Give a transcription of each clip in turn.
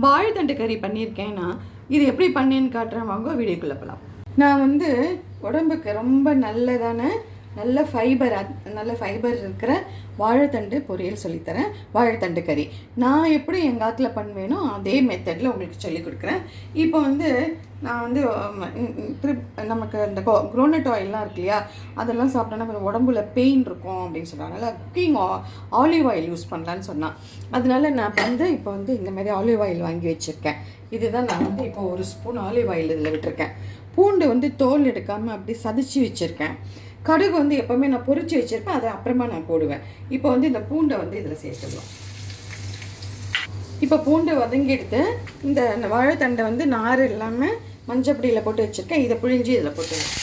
வாழைத்தண்டு கறி பண்ணியிருக்கேன்னா இது எப்படி பண்ணேன்னு காட்டுறேன், வாங்க வீடியோக்குள்ளே போகலாம். நான் வந்து உடம்புக்கு ரொம்ப நல்லதான நல்ல ஃபைபர் இருக்கிற வாழைத்தண்டு பொரியல் சொல்லித்தரேன். வாழைத்தண்டு கறி நான் எப்படி எங்கள் ஆற்றுல பண்ணுவேனோ அதே மெத்தடில் உங்களுக்கு சொல்லிக் கொடுக்குறேன். இப்போ வந்து நான் வந்து நமக்கு இந்த க்ரோனட் ஆயிலெலாம் இருக்கு இல்லையா, அதெல்லாம் சாப்பிட்டோன்னா கொஞ்சம் உடம்புல பெயின் இருக்கும் அப்படின்னு சொல்கிறாங்க. அதனால் குக்கிங் ஆலிவ் ஆயில் யூஸ் பண்ணலான்னு சொன்னான். அதனால நான் வந்து இப்போ வந்து இந்த மாதிரி ஆலிவ் ஆயில் வாங்கி வச்சுருக்கேன். இதுதான் நான் வந்து இப்போ 1 ஸ்பூன் ஆலிவ் ஆயில் இதில் விட்டுருக்கேன். பூண்டு வந்து தோல் எடுக்காமல் அப்படி சதைச்சி வச்சுருக்கேன். கடுகு வந்து எப்போவுமே நான் பொரிச்சு வச்சுருப்பேன், அதை அப்புறமா நான் போடுவேன். இப்போ வந்து இந்த பூண்டை வந்து இதில் சேர்த்துக்கலாம். இப்போ பூண்டை வதங்கிடுத்து இந்த வாழைத்தண்டை வந்து நார் இல்லாமல் மஞ்சப்பொடியில் போட்டு வச்சுருக்கேன். இதை புழிஞ்சு இதில் போட்டுருவேன்.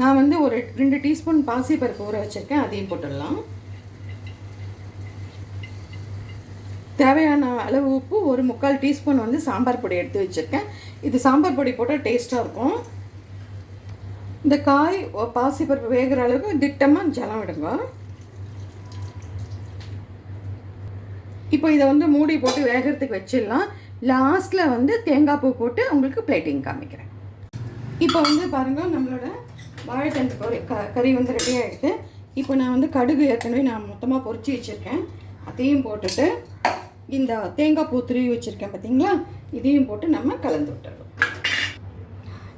நான் வந்து ஒரு 2 டீஸ்பூன் பாசிப்பருப்பு ஊற வச்சுருக்கேன், அதையும் போட்டுடலாம். தேவையான அளவு உப்பு, 1/4 டீஸ்பூன் வந்து சாம்பார் பொடி எடுத்து வச்சுருக்கேன். இது சாம்பார் பொடி போட்டால் டேஸ்ட்டாக இருக்கும். இந்த காய் பாசிப்பருப்பு வேகிற அளவுக்கு திட்டமாக ஜலம் விடுங்க. இப்போ இதை வந்து மூடி போட்டு வேகிறதுக்கு வச்சிடலாம். லாஸ்ட்டில் வந்து தேங்காய் பூ போட்டு உங்களுக்கு பிளேட்டிங் காமிக்கிறேன். இப்போ வந்து பாருங்கள், நம்மளோட வாழைத்தண்டு கறி வந்து ரெடி ஆகிடுது. இப்போ நான் வந்து கடுகு ஏற்கனவே நான் மொத்தமாக பொரிச்சு வச்சுருக்கேன், அதையும் போட்டுட்டு இந்த தேங்காய் பூ துருவி வச்சுருக்கேன் பார்த்தீங்களா, இதையும் போட்டு நம்ம கலந்து விட்டுறோம்.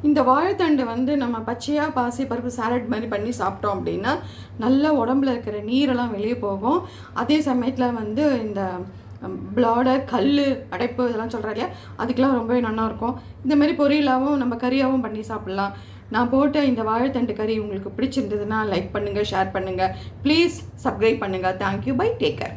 இந்த வாழைத்தண்டு வந்து நம்ம பச்சையாக பாசிப்பருப்பு சாலட் மாதிரி பண்ணி சாப்பிட்டோம் அப்படின்னா நல்லா உடம்புல இருக்கிற நீரெல்லாம் வெளியே போகும். அதே சமயத்தில் வந்து இந்த பிளாடர், கல், அடைப்பு இதெல்லாம் சொல்கிறா இல்லையா, அதுக்கெலாம் ரொம்பவே நல்லாயிருக்கும். இந்த மாதிரி பொரியலாகவும் நம்ம கறியாகவும் பண்ணி சாப்பிட்லாம். நான் போட்ட இந்த வாழைத்தண்டு கறி உங்களுக்கு பிடிச்சிருந்ததுன்னா லைக் பண்ணுங்கள், ஷேர் பண்ணுங்கள், ப்ளீஸ் சப்ஸ்கிரைப் பண்ணுங்கள். Thank you, bye, take care.